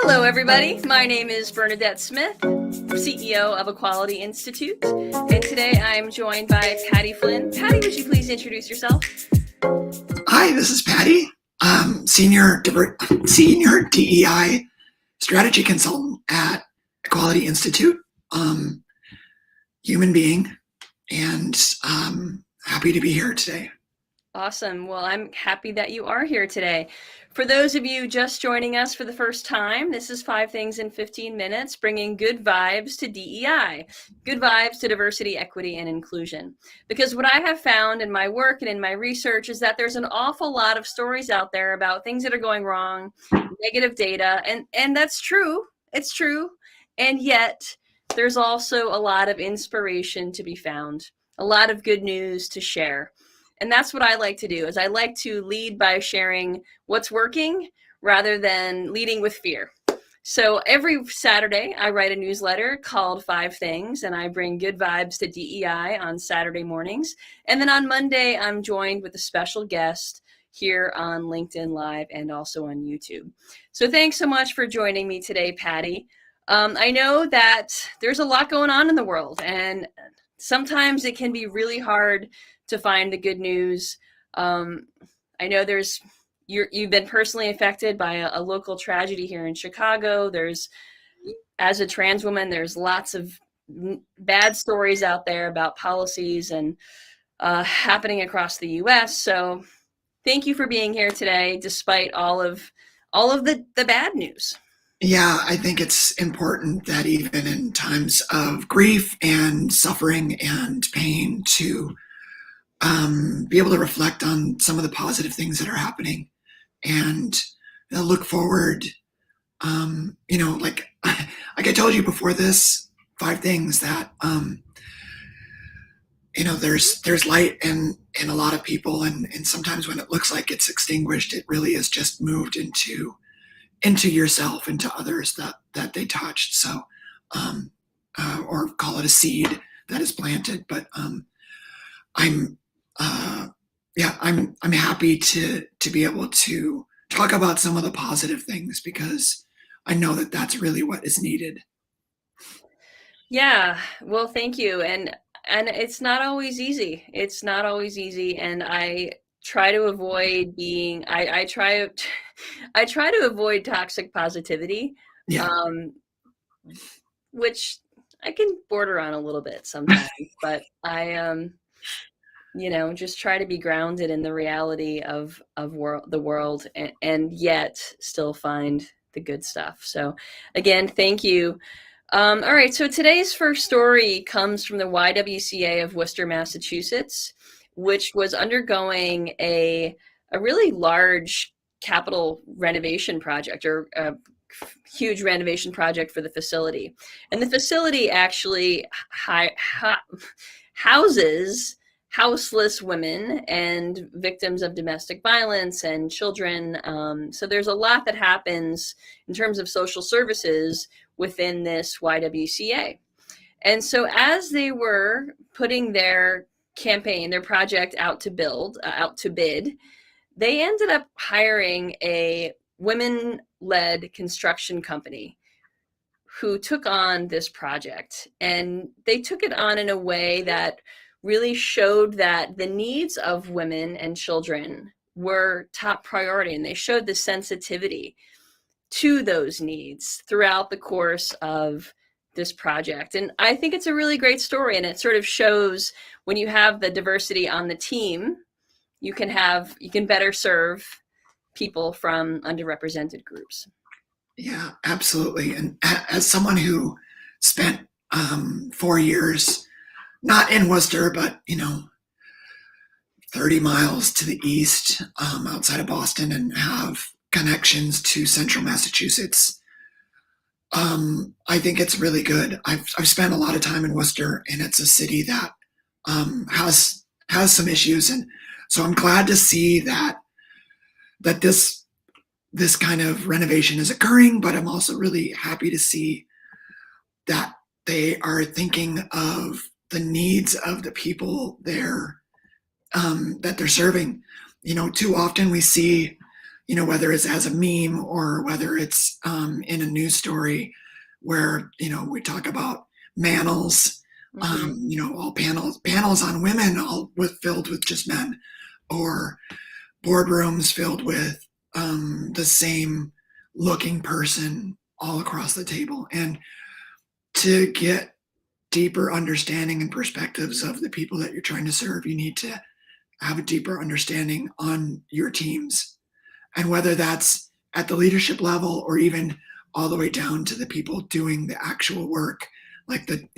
Hello, everybody. My name is Bernadette Smith, CEO of Equality Institute, and today I'm joined by Patti Flynn. Patti, would you please introduce yourself? Hi, this is Patti, senior DEI strategy consultant at Equality Institute, human being, and happy to be here today. Awesome. Well, I'm happy that you are here today. For those of you just joining us for the first time, this is 5 Things in 15 Minutes, bringing good vibes to DEI, good vibes to diversity, equity, and inclusion. Because what I have found in my work and in my research is that there's an awful lot of stories out there about things that are going wrong, negative data, and that's true. It's true. And yet, there's also a lot of inspiration to be found, a lot of good news to share. And that's what I like to do, is I like to lead by sharing what's working rather than leading with fear. So every Saturday, I write a newsletter called 5 Things, and I bring good vibes to DEI on Saturday mornings. And then on Monday, I'm joined with a special guest here on LinkedIn Live and also on YouTube. So thanks so much for joining me today, Patti. I know that there's a lot going on in the world, and sometimes it can be really hard to find the good news. I know you've been personally affected by a local tragedy here in Chicago. As a trans woman, there's lots of bad stories out there about policies and happening across the U.S. So thank you for being here today, despite all of the bad news. Yeah, I think it's important that even in times of grief and suffering and pain to be able to reflect on some of the positive things that are happening and look forward. Like I told you before this, 5 things that there's light in a lot of people, and sometimes when it looks like it's extinguished, it really is just moved into yourself, into others that they touched. So, or call it a seed that is planted. But I'm I'm happy to be able to talk about some of the positive things, because I know that that's really what is needed. Yeah, well, thank you. And it's not always easy. It's not always easy. And I try to avoid I try I try to avoid toxic positivity, Yeah. which I can border on a little bit sometimes, but I just try to be grounded in the reality of the world, and yet still find the good stuff. So again, thank you. All right, so today's first story comes from the YWCA of Worcester, Massachusetts, which was undergoing a really large capital renovation project, or a huge renovation project for the facility. And the facility actually houses houseless women and victims of domestic violence and children. So there's a lot that happens in terms of social services within this YWCA. And so as they were putting their project out to bid, they ended up hiring a women-led construction company who took on this project. And they took it on in a way that really showed that the needs of women and children were top priority, and they showed the sensitivity to those needs throughout the course of this project. And I think it's a really great story, and it sort of shows when you have the diversity on the team, you can better serve people from underrepresented groups. Yeah, absolutely. And as someone who spent 4 years, not in Worcester, but 30 miles to the east, outside of Boston, and have connections to central Massachusetts, I think it's really good. I've spent a lot of time in Worcester, and it's a city that has some issues, and so I'm glad to see that this kind of renovation is occurring. But I'm also really happy to see that they are thinking of the needs of the people there, that they're serving. Too often we see whether it's as a meme or whether it's in a news story where, we talk about manels, Mm-hmm. all panels on women, all filled with just men, or boardrooms filled with the same looking person all across the table. And to get deeper understanding and perspectives of the people that you're trying to serve, you need to have a deeper understanding on your teams. And whether that's at the leadership level or even all the way down to the people doing the actual work, like the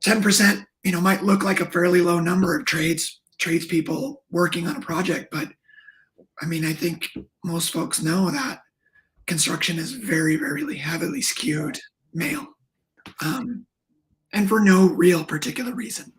10%, might look like a fairly low number of tradespeople working on a project. But I mean, I think most folks know that construction is very, very heavily skewed male, um, and for no real particular reason.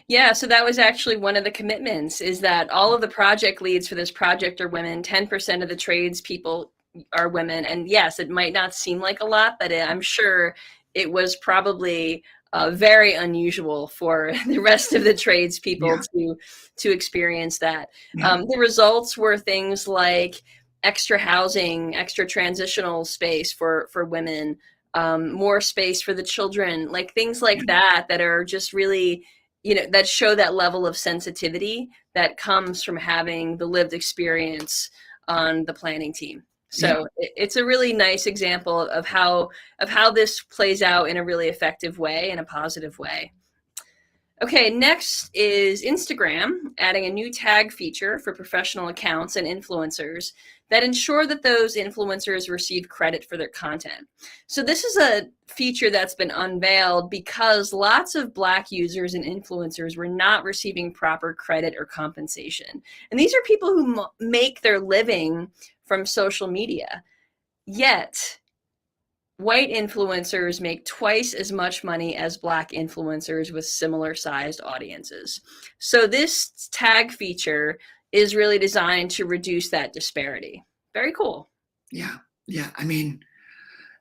Yeah, so that was actually one of the commitments, is that all of the project leads for this project are women, 10% of the trades people are women. And yes, it might not seem like a lot, but I'm sure it was probably very unusual for the rest of the tradespeople Yeah, to experience that. yeah, The results were things like extra housing, extra transitional space for women, more space for the children, like things like yeah, that are just really, that show that level of sensitivity that comes from having the lived experience on the planning team. yeah. So it's a really nice example of how this plays out in a really effective way, in a positive way. Okay, next is Instagram adding a new tag feature for professional accounts and influencers that ensure that those influencers receive credit for their content. So, this is a feature that's been unveiled because lots of Black users and influencers were not receiving proper credit or compensation. And these are people who make their living from social media. Yet, white influencers make twice as much money as Black influencers with similar sized audiences. So this tag feature is really designed to reduce that disparity. Very cool. Yeah, yeah. I mean,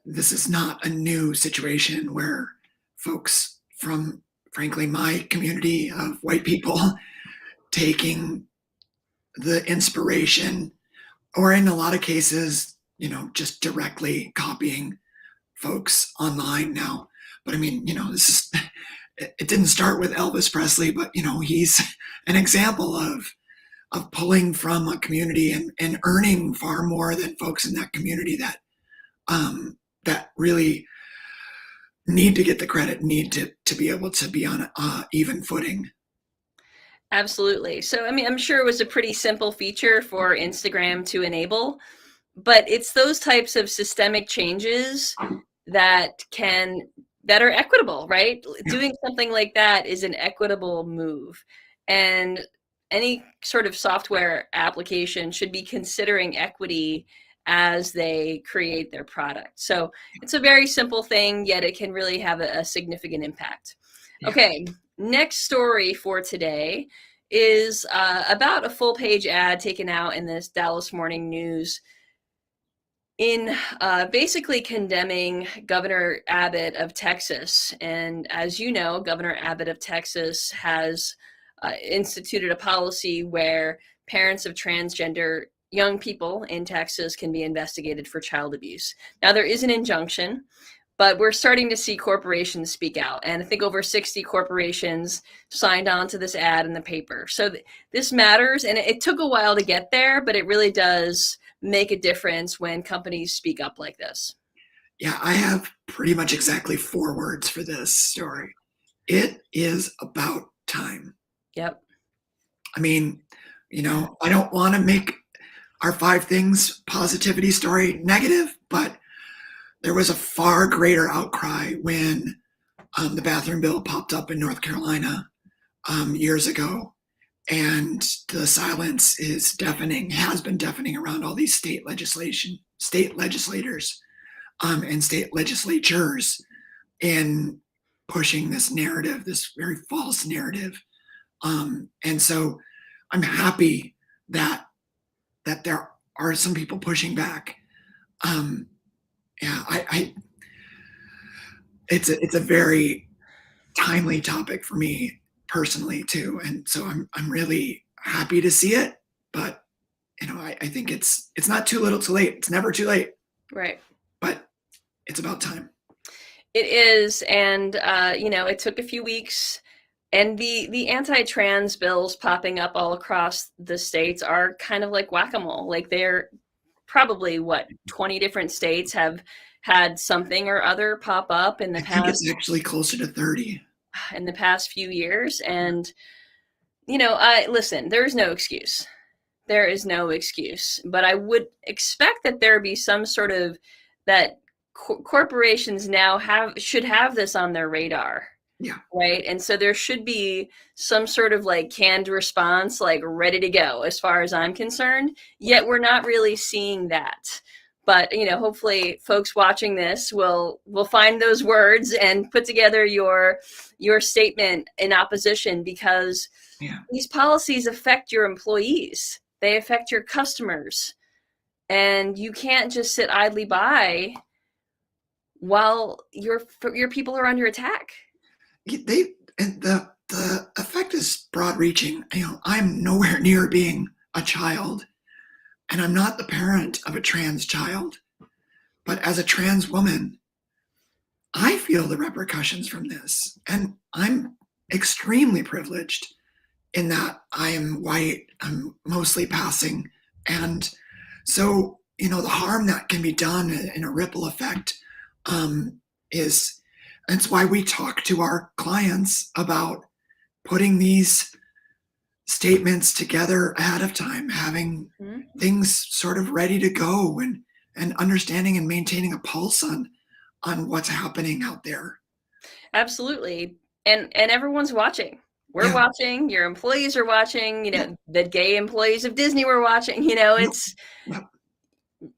this is not a new situation where folks from, frankly, my community of white people taking the inspiration, or in a lot of cases, just directly copying folks online now. But I mean, this is, it didn't start with Elvis Presley, but he's an example of pulling from a community and earning far more than folks in that community that really need to get the credit, need to be able to be on even footing. Absolutely. So, I mean, I'm sure it was a pretty simple feature for Instagram to enable, but it's those types of systemic changes that are equitable, right? Yeah, Doing something like that is an equitable move. And any sort of software application should be considering equity as they create their product. So it's a very simple thing, yet it can really have a significant impact. yeah, Okay, next story for today is about a full page ad taken out in this Dallas Morning News in basically condemning Governor Abbott of Texas. And as you know, Governor Abbott of Texas has instituted a policy where parents of transgender young people in Texas can be investigated for child abuse. Now, there is an injunction, but we're starting to see corporations speak out. And I think over 60 corporations signed on to this ad in the paper. So this matters. And it took a while to get there, but it really does make a difference when companies speak up like this. yeah. I have pretty much exactly 4 words for this story. It is about time. Yep. I mean, I don't want to make our 5 things positivity story negative, but there was a far greater outcry when the bathroom bill popped up in North Carolina years ago. And the silence is deafening, has been deafening around all these state legislators, and state legislatures in pushing this narrative, this very false narrative. And so I'm happy that there are some people pushing back. Um, yeah, it's a very timely topic for me personally too, and so I'm really happy to see it, but I think it's not too little too late. It's never too late, Right. but it's about time. It is, and it took a few weeks, and the anti-trans bills popping up all across the states are kind of like whack-a-mole. Like they're probably what 20 different states have had something or other pop up I think it's actually closer to 30. in the past few years, and I listen. There's no excuse. There is no excuse, but I would expect that there be some sort of that corporations now should have this on their radar, Yeah. right? And so there should be some sort of like canned response, like ready to go as far as I'm concerned, yet we're not really seeing that. But hopefully folks watching this will find those words and put together your statement in opposition, because Yeah. these policies affect your employees, they affect your customers, and you can't just sit idly by while your people are under attack. They and the effect is broad reaching. I'm nowhere near being a child, and I'm not the parent of a trans child. But as a trans woman, I feel the repercussions from this. And I'm extremely privileged in that I am white, I'm mostly passing. And so, the harm that can be done in a ripple effect is, that's why we talk to our clients about putting these statements together ahead of time, having things sort of ready to go, and understanding and maintaining a pulse on what's happening out there. Absolutely. And everyone's watching. We're Yeah. watching, your employees are watching, Yeah. the gay employees of Disney were watching, it's Yep.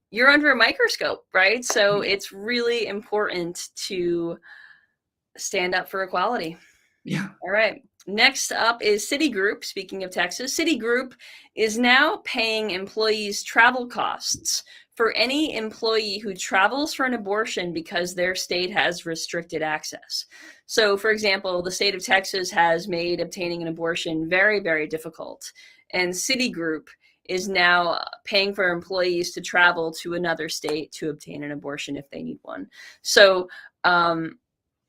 you're under a microscope, right? So it's really important to stand up for equality. Yeah. All right. Next up is Citigroup. Speaking of Texas, Citigroup is now paying employees travel costs for any employee who travels for an abortion because their state has restricted access. So, for example, the state of Texas has made obtaining an abortion very, very difficult. And Citigroup is now paying for employees to travel to another state to obtain an abortion if they need one. So,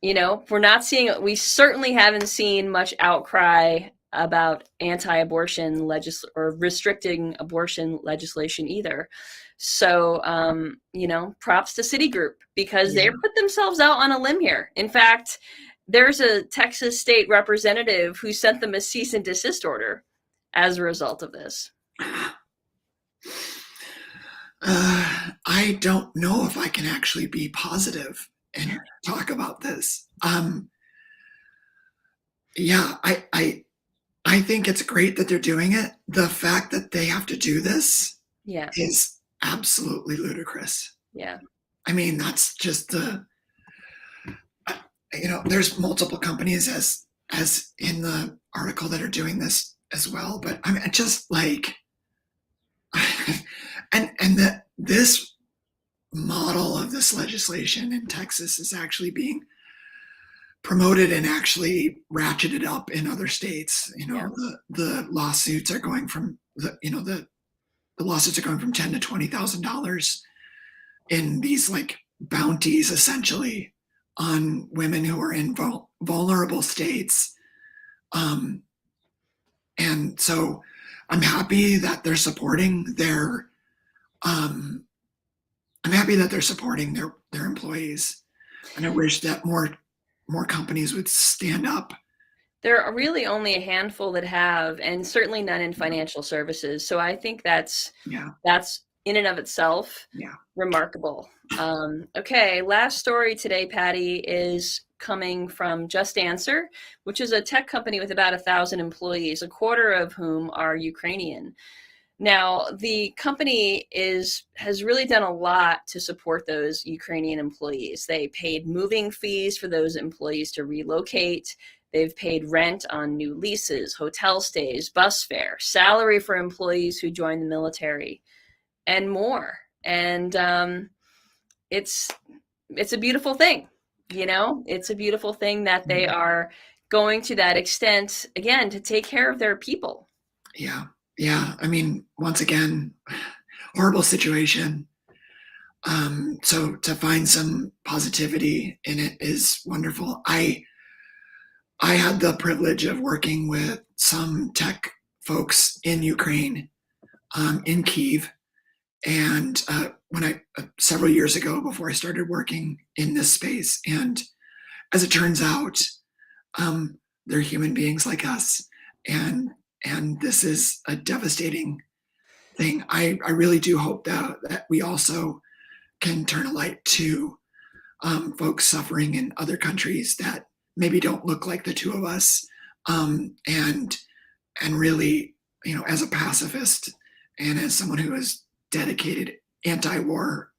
we certainly haven't seen much outcry about anti-abortion or restricting abortion legislation either. So, props to Citigroup, because they put themselves out on a limb here. In fact, there's a Texas state representative who sent them a cease and desist order as a result of this. I don't know if I can actually be positive and talk about this. Yeah, I think it's great that they're doing it. The fact that they have to do this is absolutely ludicrous. Yeah. I mean, that's just there's multiple companies as in the article that are doing this as well. But I mean, just like, and that this model of this legislation in Texas is actually being promoted and actually ratcheted up in other states. The lawsuits are going from the lawsuits are going from $10,000 to $20,000 in these like bounties essentially on women who are in vulnerable states. And so I'm happy that they're supporting their employees, and I wish that more companies would stand up. There are really only a handful that have, and certainly none in financial services. So I think that's in and of itself remarkable. Okay, last story today, Patti, is coming from Just Answer, which is a tech company with about 1,000 employees, a quarter of whom are Ukrainian. Now, the company has really done a lot to support those Ukrainian employees. They paid moving fees for those employees to relocate. They've paid rent on new leases, hotel stays, bus fare, salary for employees who join the military, and more. And it's a beautiful thing. It's a beautiful thing that they are going to that extent, again, to take care of their people. Yeah. yeah, I mean, once again, horrible situation. So to find some positivity in it is wonderful. I had the privilege of working with some tech folks in Ukraine, in Kiev, and when I several years ago before I started working in this space, and as it turns out, um, they're human beings like us, and this is a devastating thing. I really do hope that we also can turn a light to folks suffering in other countries that maybe don't look like the two of us, and really, as a pacifist and as someone who is dedicated anti-war,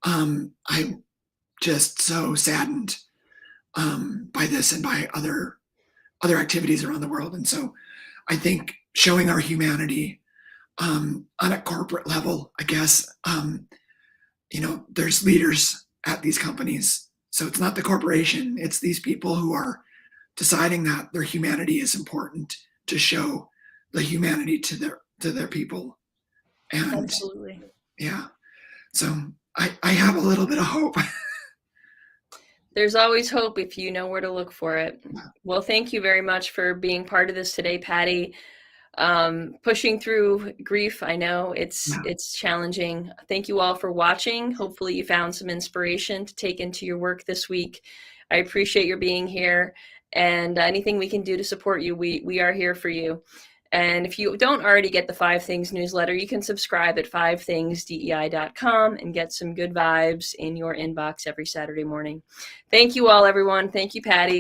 I'm just so saddened by this and by other activities around the world. And so I think showing our humanity on a corporate level, I guess, there's leaders at these companies. So it's not the corporation, it's these people who are deciding that their humanity is important to show the humanity to their people. And Absolutely. yeah, so I have a little bit of hope. There's always hope if you know where to look for it. Well, thank you very much for being part of this today, Patti. Pushing through grief, I know Yeah. it's challenging. Thank you all for watching. Hopefully you found some inspiration to take into your work this week. I appreciate your being here, and anything we can do to support you, we are here for you. And if you don't already get the 5 Things newsletter, you can subscribe at 5thingsdei.com and get some good vibes in your inbox every Saturday morning. Thank you all, everyone. Thank you, Patti.